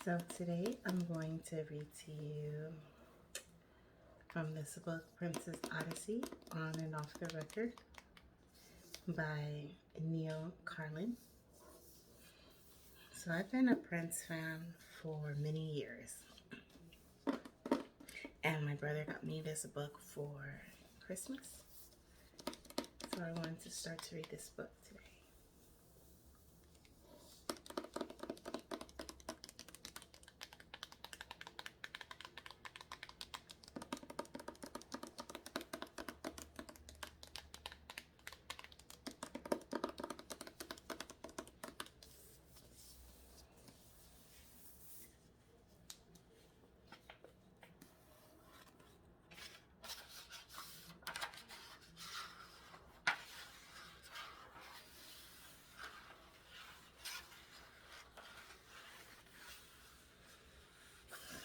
So today I'm going to read to you from this book, Princess Odyssey, On and Off the Record by Neal Karlen. So I've been a Prince fan for many years, and my brother got me this book for Christmas. So I wanted to start to read this book today.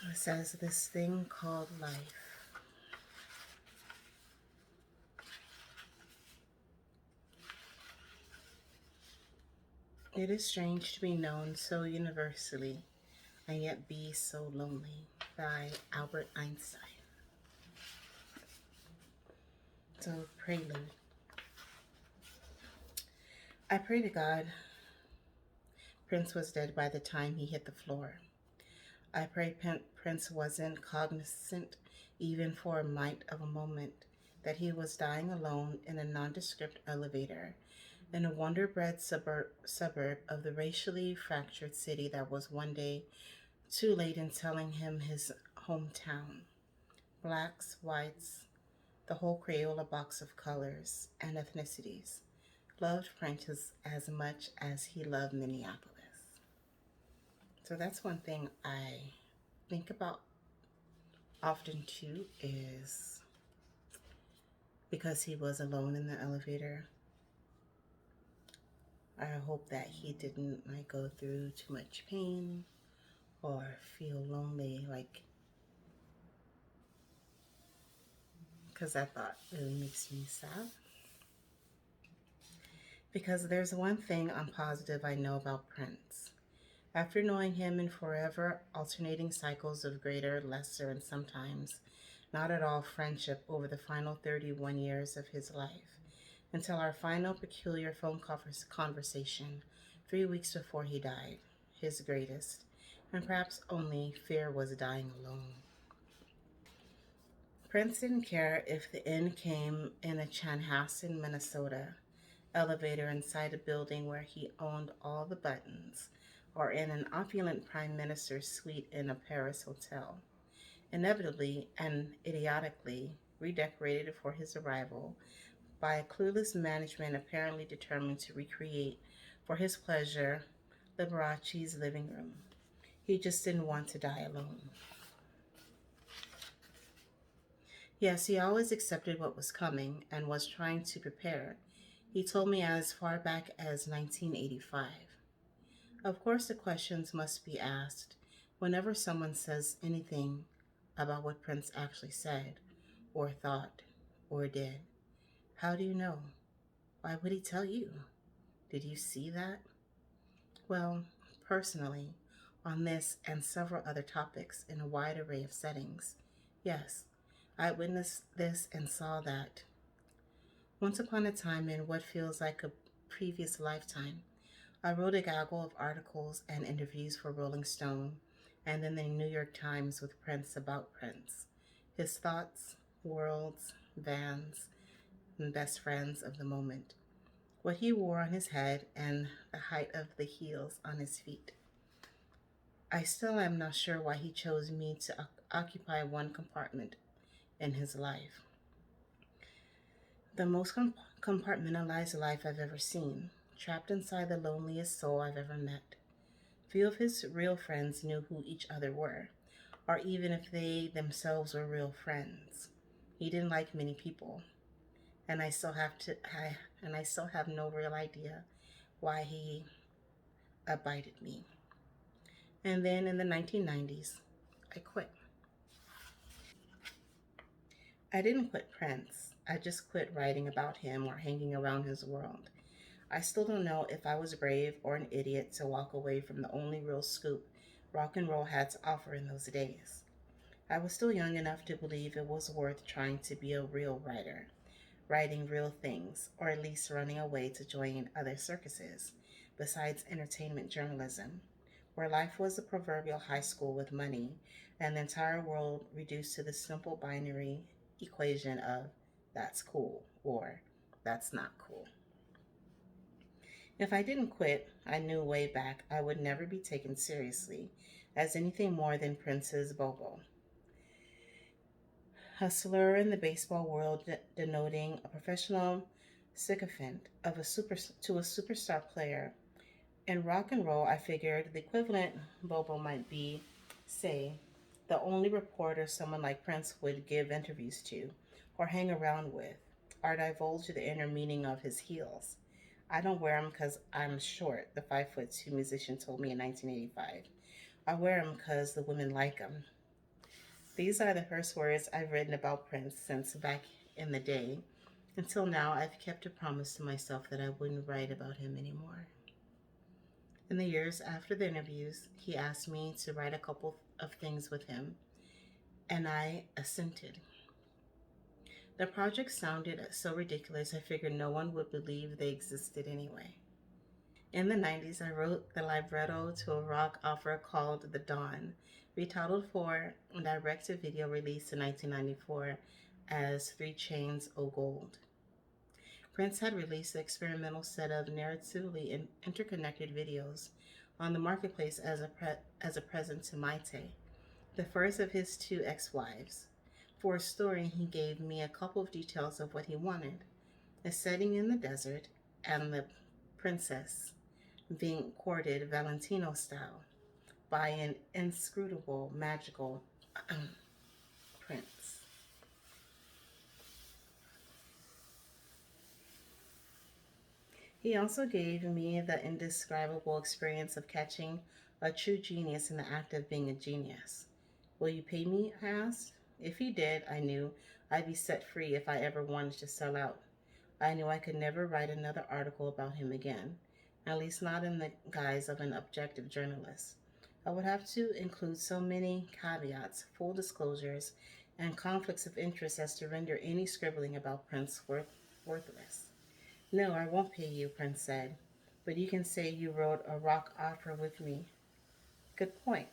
It says, "This thing called life. It is strange to be known so universally and yet be so lonely." By Albert Einstein. So, prelude. I pray to God Prince was dead by the time he hit the floor. I pray Prince wasn't cognizant, even for a mite of a moment, that he was dying alone in a nondescript elevator in a wonder-bred suburb of the racially fractured city that was one day too late in telling him his hometown. Blacks, whites, the whole Crayola box of colors and ethnicities loved Prentice as much as he loved Minneapolis. So that's one thing I think about often too, is because he was alone in the elevator. I hope that he didn't go through too much pain or feel lonely, because that thought really makes me sad. Because there's one thing I'm positive I know about Prince. After knowing him in forever alternating cycles of greater, lesser, and sometimes not at all friendship over the final 31 years of his life, until our final peculiar phone conversation 3 weeks before he died, his greatest, and perhaps only, fear was dying alone. Prince didn't care if the end came in a Chanhassen, Minnesota elevator inside a building where he owned all the buttons, or in an opulent prime minister's suite in a Paris hotel, inevitably and idiotically redecorated for his arrival by a clueless management apparently determined to recreate, for his pleasure, Liberace's living room. He just didn't want to die alone. Yes, he always accepted what was coming and was trying to prepare. He told me as far back as 1985. Of course, the questions must be asked whenever someone says anything about what Prince actually said, or thought, or did. How do you know? Why would he tell you? Did you see that? Well, personally, on this and several other topics in a wide array of settings, yes, I witnessed this and saw that. Once upon a time, in what feels like a previous lifetime, I wrote a gaggle of articles and interviews for Rolling Stone and then the New York Times with Prince about Prince, his thoughts, worlds, vans, and best friends of the moment, what he wore on his head, and the height of the heels on his feet. I still am not sure why he chose me to occupy one compartment in his life. The most compartmentalized life I've ever seen, trapped inside the loneliest soul I've ever met. Few of his real friends knew who each other were, or even if they themselves were real friends. He didn't like many people, and I still have no real idea why he abided me. And then in the 1990s, I quit. I didn't quit Prince. I just quit writing about him or hanging around his world. I still don't know if I was brave or an idiot to walk away from the only real scoop rock and roll had to offer in those days. I was still young enough to believe it was worth trying to be a real writer, writing real things, or at least running away to join other circuses, besides entertainment journalism, where life was a proverbial high school with money and the entire world reduced to the simple binary equation of that's cool or that's not cool. If I didn't quit, I knew way back I would never be taken seriously as anything more than Prince's Bobo, a slur in the baseball world denoting a professional sycophant of a super to a superstar player. In rock and roll, I figured the equivalent Bobo might be, say, the only reporter someone like Prince would give interviews to or hang around with or divulge the inner meaning of his heels. I don't wear them because I'm short, the 5'2" musician told me in 1985. I wear them because the women like them. These are the first words I've written about Prince since back in the day. Until now, I've kept a promise to myself that I wouldn't write about him anymore. In the years after the interviews, he asked me to write a couple of things with him, and I assented. The project sounded so ridiculous, I figured no one would believe they existed anyway. In the 90s, I wrote the libretto to a rock opera called The Dawn, retitled for a direct to video release in 1994 as Three Chains O Gold. Prince had released the experimental set of narratively interconnected videos on the marketplace as a present to Maite, the first of his two ex wives. For a story, he gave me a couple of details of what he wanted: a setting in the desert and the princess being courted Valentino style by an inscrutable, magical prince. He also gave me the indescribable experience of catching a true genius in the act of being a genius. Will you pay me? I asked. If he did, I knew I'd be set free if I ever wanted to sell out. I knew I could never write another article about him again, at least not in the guise of an objective journalist. I would have to include so many caveats, full disclosures, and conflicts of interest as to render any scribbling about Prince worthless. No, I won't pay you, Prince said, but you can say you wrote a rock opera with me. Good point,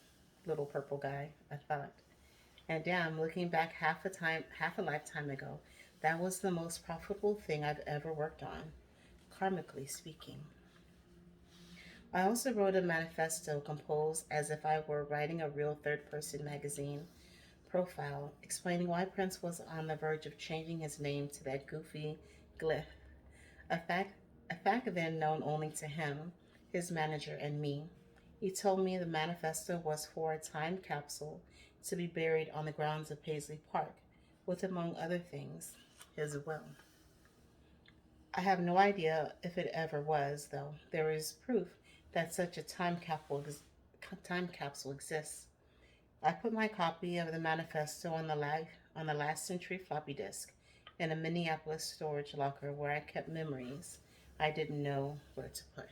little purple guy, I thought. And damn, looking back half a lifetime ago, that was the most profitable thing I've ever worked on, karmically speaking. I also wrote a manifesto composed as if I were writing a real third person magazine profile, explaining why Prince was on the verge of changing his name to that goofy glyph, a fact, a fact then known only to him, his manager, and me. He told me the manifesto was for a time capsule to be buried on the grounds of Paisley Park, with, among other things, his will. I have no idea if it ever was, though. There is proof that such a time capsule exists. I put my copy of the manifesto on the last century floppy disk in a Minneapolis storage locker where I kept memories I didn't know where to put.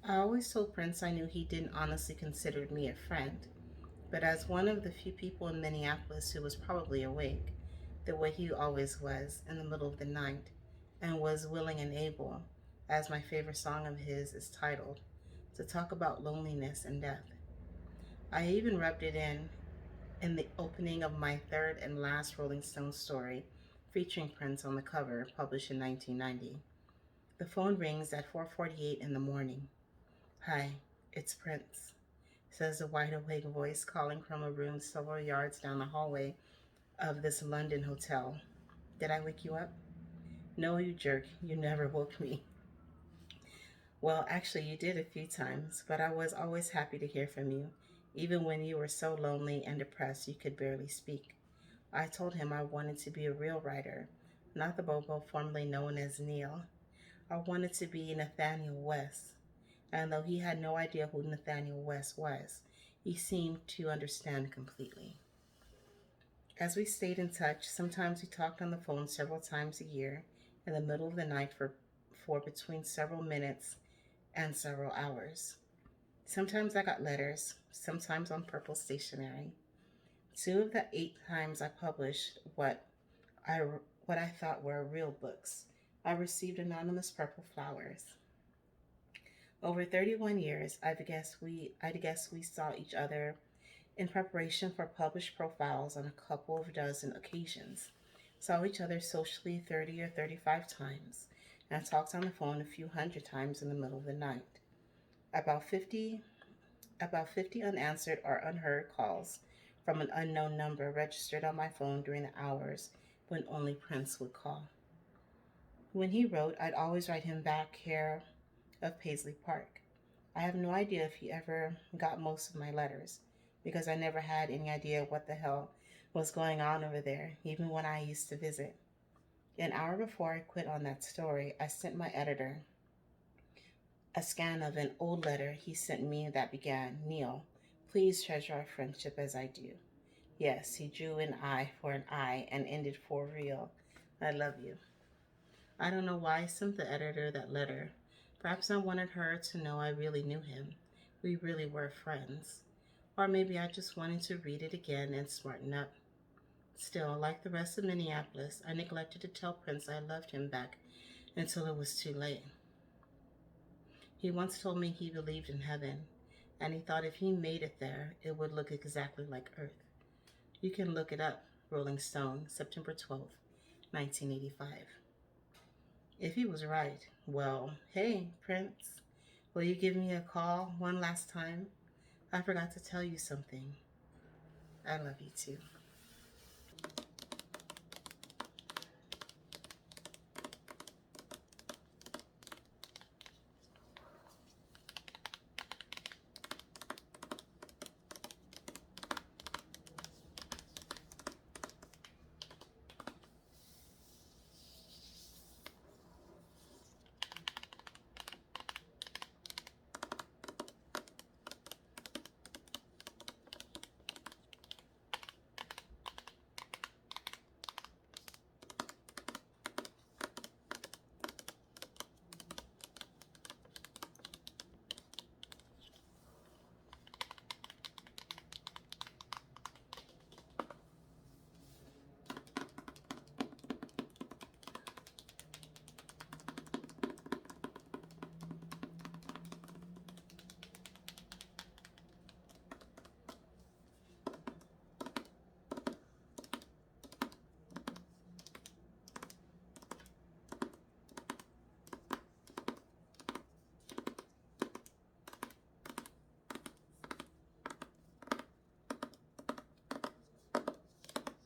I always told Prince I knew he didn't honestly consider me a friend, but as one of the few people in Minneapolis who was probably awake, the way he always was, in the middle of the night, and was willing and able, as my favorite song of his is titled, to talk about loneliness and death. I even rubbed it in the opening of my third and last Rolling Stone story, featuring Prince on the cover, published in 1990. The phone rings at 4:48 in the morning. Hi, it's Prince, says a wide awake voice calling from a room several yards down the hallway of this London hotel. Did I wake you up? No, you jerk. You never woke me. Well, actually, you did a few times, but I was always happy to hear from you, even when you were so lonely and depressed you could barely speak. I told him I wanted to be a real writer, not the Bobo formerly known as Neal. I wanted to be Nathaniel West, and though he had no idea who Nathaniel West was, he seemed to understand completely. As we stayed in touch, sometimes we talked on the phone several times a year, in the middle of the night for between several minutes and several hours. Sometimes I got letters, sometimes on purple stationery. Two of the 8 times I published I what I thought were real books, I received anonymous purple flowers. Over 31 years, I guess we saw each other in preparation for published profiles on a couple of dozen occasions. Saw each other socially 30 or 35 times, and talked on the phone a few hundred times in the middle of the night. About 50 about 50 unanswered or unheard calls from an unknown number registered on my phone during the hours when only Prince would call. When he wrote, I'd always write him back care of Paisley Park. I have no idea if he ever got most of my letters, because I never had any idea what the hell was going on over there, even when I used to visit. An hour before I quit on that story, I sent my editor a scan of an old letter he sent me that began, Neal, please treasure our friendship as I do. Yes, he drew an eye for an eye and ended for real. I love you. I don't know why I sent the editor that letter. Perhaps I wanted her to know I really knew him. We really were friends. Or maybe I just wanted to read it again and smarten up. Still, like the rest of Minneapolis, I neglected to tell Prince I loved him back until it was too late. He once told me he believed in heaven, and he thought if he made it there, it would look exactly like Earth. You can look it up. Rolling Stone, September 12th, 1985. If he was right, well, hey, Prince, will you give me a call one last time? I forgot to tell you something. I love you too.